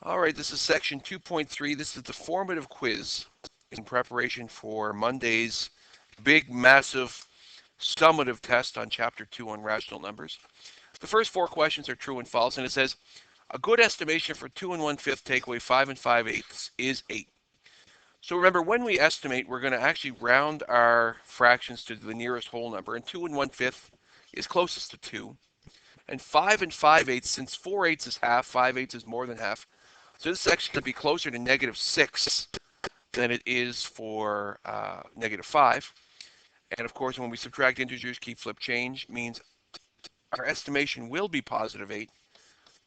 All right, this is section 2.3. This is the formative quiz in preparation for Monday's big, massive, summative test on Chapter 2 on rational numbers. The first four questions are true and false, and it says a good estimation for 2 and 1/5 take away 5 and 5/8 is 8. So remember, when we estimate, we're going to actually round our fractions to the nearest whole number, and 2 and 1/5 is closest to 2. And 5 and 5/8, since 4/8 is half, 5/8 is more than half, so this is actually going to be closer to -6 than it is for -5. And of course, when we subtract integers, keep flip change, means our estimation will be +8,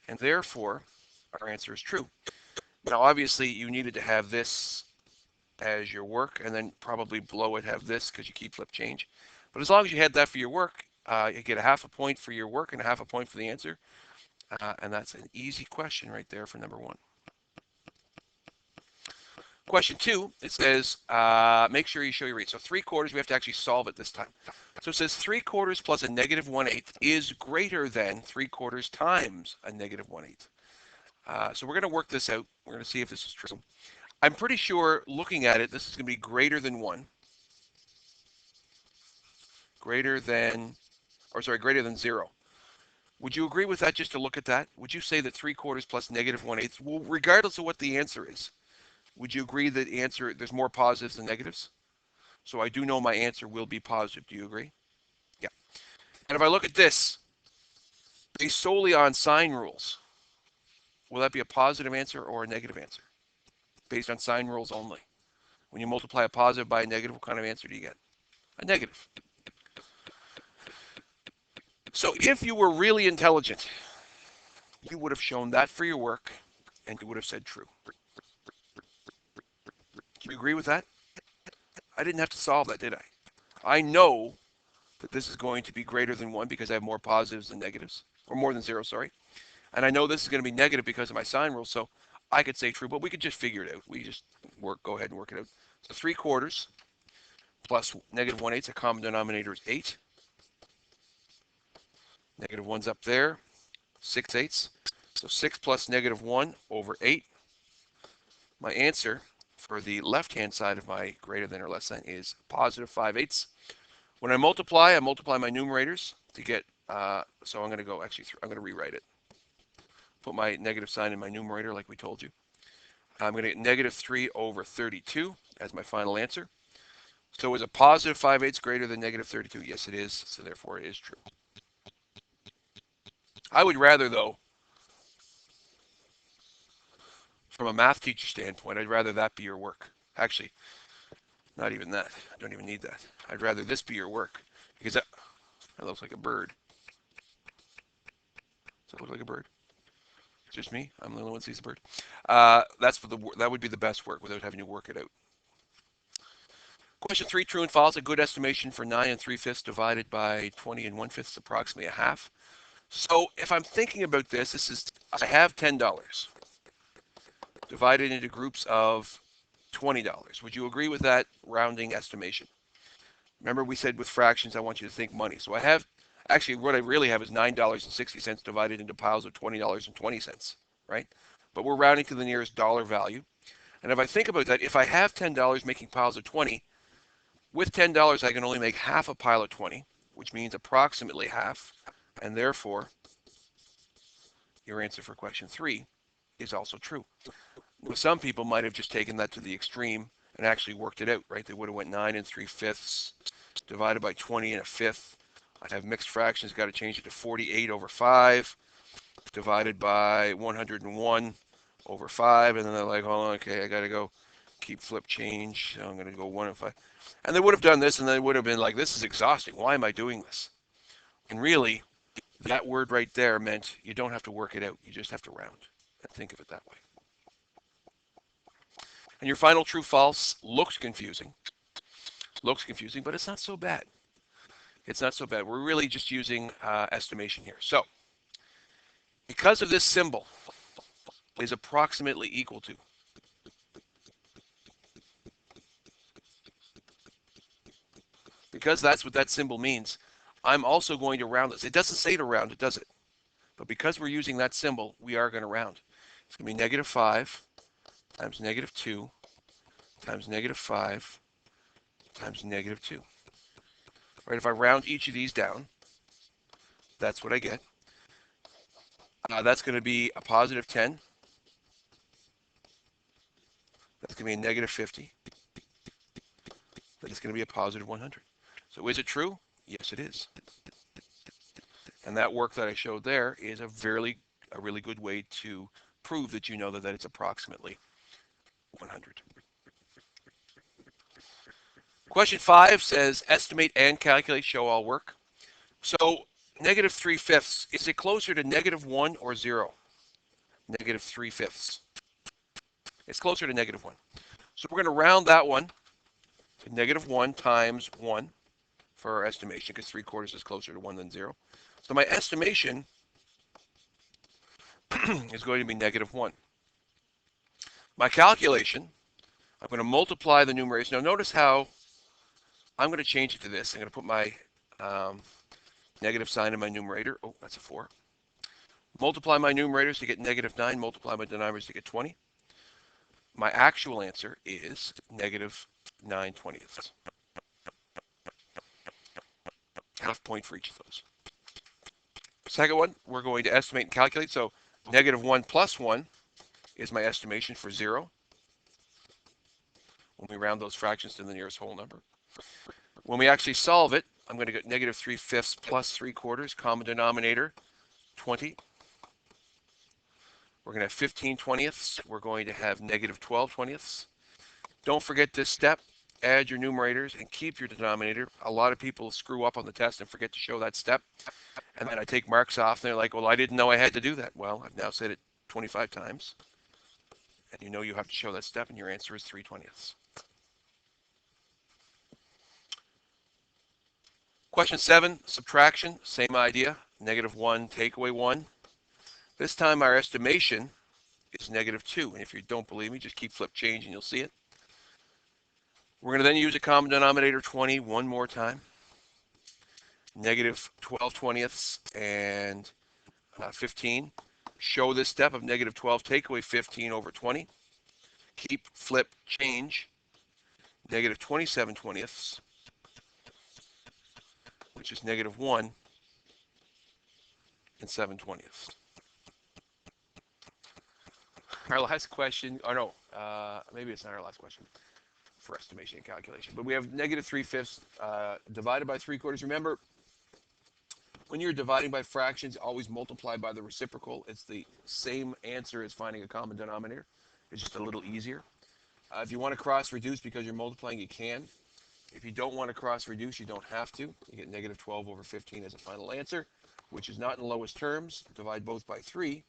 and therefore our answer is true. Now, obviously, you needed to have this as your work, and then probably below it have this because you keep flip change. But as long as you had that for your work, you get a half a point for your work and a half a point for the answer. And that's an easy question right there for number one. Question two, it says, make sure you show your read. So 3/4, we have to actually solve it this time. So it says 3/4 plus a -1/8 is greater than 3/4 times a -1/8. So we're going to work this out. We're going to see if this is true. I'm pretty sure, looking at it, this is going to be greater than 1. Greater than 0. Would you agree with that just to look at that? Would you say that 3/4 plus -1/8, well, regardless of what the answer is, would you agree that the answer, there's more positives than negatives? So I do know my answer will be positive. Do you agree? Yeah. And if I look at this, based solely on sign rules, will that be a positive answer or a negative answer? Based on sign rules only. When you multiply a positive by a negative, what kind of answer do you get? A negative. So if you were really intelligent, you would have shown that for your work, and you would have said true. Do you agree with that? I didn't have to solve that, did I? I know that this is going to be greater than 1 because I have more positives than negatives, or more than 0, sorry. And I know this is going to be negative because of my sign rule, so I could say true, but we could just figure it out. We just go ahead and work it out. So 3/4 plus -1/8, a common denominator is 8. -1's up there, 6/8. So 6 plus -1 over 8. My answer for the left-hand side of my greater than or less than is positive 5/8. When I multiply my numerators to get, so I'm going to go, actually, I'm going to rewrite it. Put my negative sign in my numerator like we told you. I'm going to get -3 over 32 as my final answer. So is a positive 5/8 greater than -32? Yes, it is. So therefore, it is true. I would rather, though, from a math teacher standpoint, I'd rather that be your work. Actually, not even that. I don't even need that. I'd rather this be your work because that looks like a bird. Does that look like a bird? It's just me. I'm the only one who sees a bird. That would be the best work without having to work it out. Question 3, true and false. A good estimation for 9 and 3/5 divided by 20 and 1/5 is approximately a half. So if I'm thinking about this, I have $10 divided into groups of $20. Would you agree with that rounding estimation? Remember, we said with fractions, I want you to think money. So I have, actually, what I really have is $9.60 divided into piles of $20.20, right? But we're rounding to the nearest dollar value. And if I think about that, if I have $10 making piles of 20, with $10, I can only make half a pile of 20, which means approximately half. And therefore, your answer for question 3 is also true. Well, some people might have just taken that to the extreme and actually worked it out, right? They would have went 9 and 3/5 divided by 20 and a fifth. I'd have mixed fractions, got to change it to 48 over 5 divided by 101 over 5. And then they're like, oh, okay, I got to go keep flip change. So I'm going to go 1 and 5. And they would have done this, and they would have been like, this is exhausting. Why am I doing this? And really, that word right there meant you don't have to work it out. You just have to round and think of it that way. And your final true false looks confusing. But it's not so bad. It's not so bad. We're really just using estimation here. So because of this symbol is approximately equal to, because that's what that symbol means, I'm also going to round this. It doesn't say to round it, does it? But because we're using that symbol, we are going to round. It's going to be negative 5 times negative 2 times negative 5 times negative 2. Right, if I round each of these down, that's what I get. That's going to be a positive 10. That's going to be a negative 50. That's going to be a positive 100. So is it true? Yes, it is. And that work that I showed there is a really good way to prove that you know that it's approximately 100. Question 5 says estimate and calculate show all work. So negative 3/5, is it closer to negative 1 or 0? Negative 3/5. It's closer to negative 1. So we're going to round that one to negative 1 times 1 for our estimation, because 3/4 is closer to 1 than 0. So my estimation is going to be negative 1. My calculation, I'm going to multiply the numerators. Now notice how I'm going to change it to this. I'm going to put my negative sign in my numerator. Oh, that's a 4. Multiply my numerators to get negative 9. Multiply my denominators to get 20. My actual answer is negative 9/20. Half point for each of those. Second one, we're going to estimate and calculate. So negative 1 plus 1 is my estimation for 0. When we round those fractions to the nearest whole number. When we actually solve it, I'm going to get negative 3/5 plus 3/4, common denominator, 20. We're going to have 15/20. We're going to have negative 12/20. Don't forget this step. Add your numerators and keep your denominator. A lot of people screw up on the test and forget to show that step. And then I take marks off and they're like, well, I didn't know I had to do that. Well, I've now said it 25 times. And you know you have to show that step, and your answer is 3/20. Question 7, subtraction, same idea. Negative 1, take away 1. This time our estimation is negative 2. And if you don't believe me, just keep flip change and you'll see it. We're going to then use a common denominator, 20, one more time. Negative 12/20 and 15. Show this step of negative 12, take away 15 over 20. Keep flip change. Negative 27/20, which is negative 1 and 7/20. Our last question, or no, maybe it's not our last question for estimation and calculation, but we have negative 3/5 divided by 3/4. Remember, when you're dividing by fractions, always multiply by the reciprocal. It's the same answer as finding a common denominator. It's just a little easier. If you want to cross reduce because you're multiplying, you can. If you don't want to cross reduce, you don't have to. You get negative 12 over 15 as a final answer, which is not in lowest terms. Divide both by 3.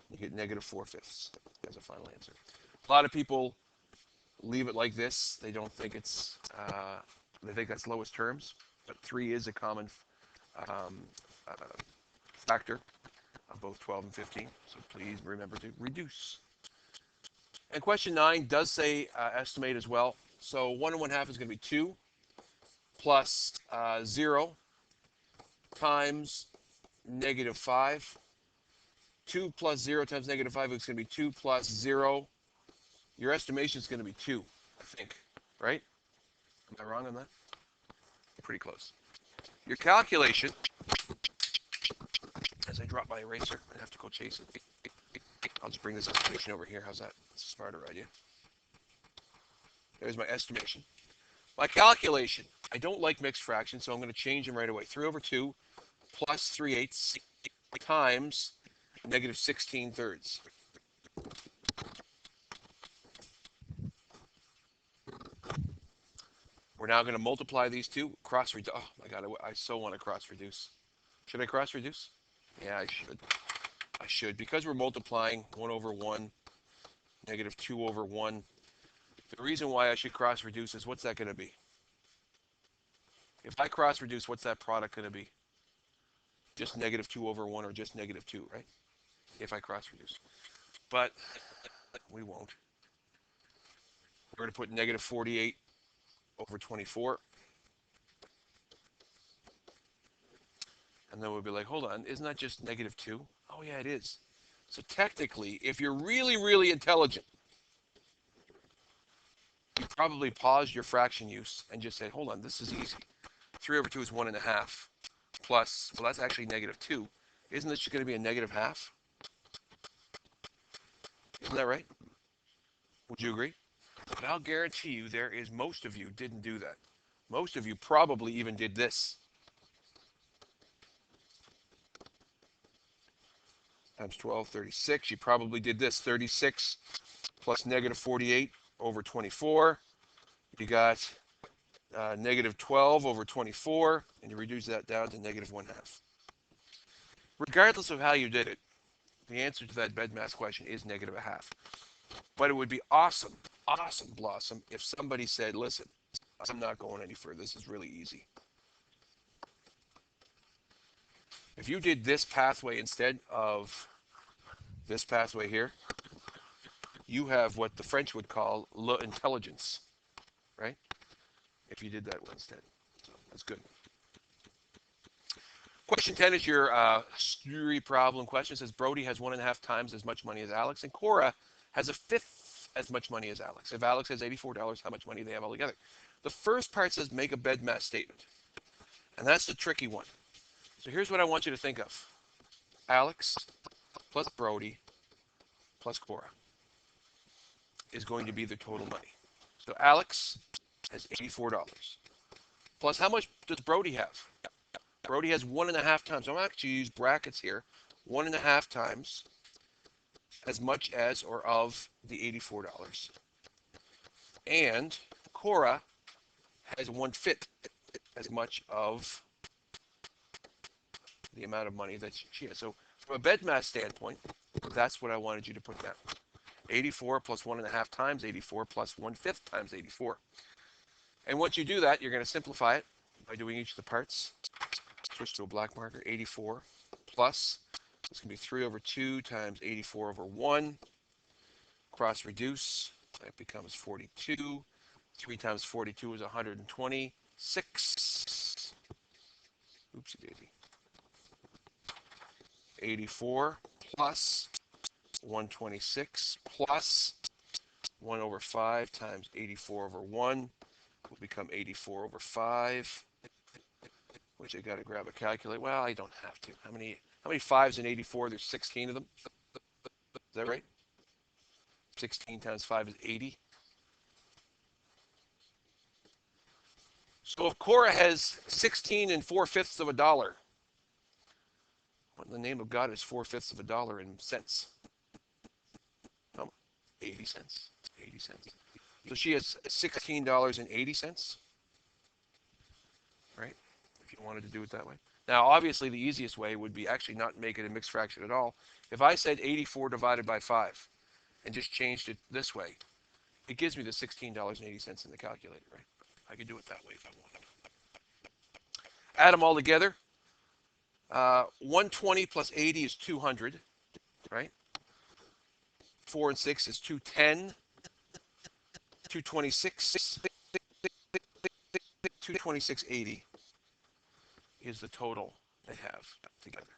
You get negative 4/5 as a final answer. A lot of people leave it like this. They don't think it's, they think that's lowest terms, but 3 is a common uh, factor of both 12 and 15. So please remember to reduce. And question 9 does say estimate as well. So 1 1/2 is going to be 2 plus 0 times negative 5. 2 plus 0 times negative 5 is going to be 2 plus 0. Your estimation is going to be 2, I think, right? Am I wrong on that? Pretty close. Your calculation, as I drop my eraser, I have to go chase it. I'll just bring this estimation over here. How's that? That's a smarter idea. There's my estimation. My calculation, I don't like mixed fractions, so I'm going to change them right away. 3 over 2 plus 3/8 times negative 16/3. We're now going to multiply these two. Cross reduce. Oh my God, I so want to cross reduce. Should I cross reduce? Yeah, I should. I should. Because we're multiplying 1 over 1, negative 2 over 1. The reason why I should cross reduce is what's that going to be? If I cross reduce, what's that product going to be? Just negative 2 over 1 or just negative 2, right? If I cross reduce. But we won't. We're going to put negative 48 over 24. And then we'll be like, hold on, isn't that just negative 2? Oh, yeah, it is. So technically, if you're really, really intelligent, you probably paused your fraction use and just said, hold on, this is easy. 3 over 2 is 1.5 plus, well, that's actually negative 2. Isn't this going to be a negative half? Isn't that right? Would you agree? But I'll guarantee you there is most of you didn't do that. Most of you probably even did this. Times 12, 36. You probably did this. 36 plus negative 48 over 24. You got negative 12 over 24, and you reduce that down to negative 1/2. Regardless of how you did it, the answer to that BEDMAS question is negative 1/2. But it would be awesome, awesome blossom if somebody said, listen, I'm not going any further. This is really easy. If you did this pathway instead of this pathway here, you have what the French would call l'intelligence, right? If you did that one instead. So that's good. Question 10 is your story problem question. It says Brody has 1.5 times as much money as Alex, and Cora has a fifth as much money as Alex. If Alex has $84, how much money do they have altogether? The first part says make a BEDMAS statement, and that's the tricky one. So here's what I want you to think of. Alex plus Brody plus Cora is going to be the total money. So Alex has $84. Plus, how much does Brody have? Brody has 1.5 times. I'm actually use brackets here. 1.5 times as much as or of the $84. And Cora has 1/5 as much of the amount of money that she has. So from a BEDMAS standpoint, that's what I wanted you to put down. 84 plus 1.5 times 84 plus 1/5 times 84. And once you do that, you're going to simplify it by doing each of the parts. Switch to a black marker. 84 plus, it's going to be 3 over 2 times 84 over 1. Cross reduce, that becomes 42. 3 times 42 is 126. Oopsie daisy. 84 plus 126 plus 1 over 5 times 84 over 1 will become 84 over 5, which I got to grab a calculator. Well, I don't have to. How many 5s in 84? There's 16 of them. Is that right? 16 times 5 is 80. So if Cora has 16 and 4/5 of a dollar, what in the name of God is 4/5 of a dollar in cents? Oh, 80 cents. 80 cents. So she has $16.80, right? If you wanted to do it that way. Now, obviously, the easiest way would be actually not make it a mixed fraction at all. If I said 84 divided by 5 and just changed it this way, it gives me the $16.80 in the calculator, right? I could do it that way if I wanted. Add them all together. 120 plus 80 is 200, right? 4 and 6 is 210. 226. 226.80 is the total they have together.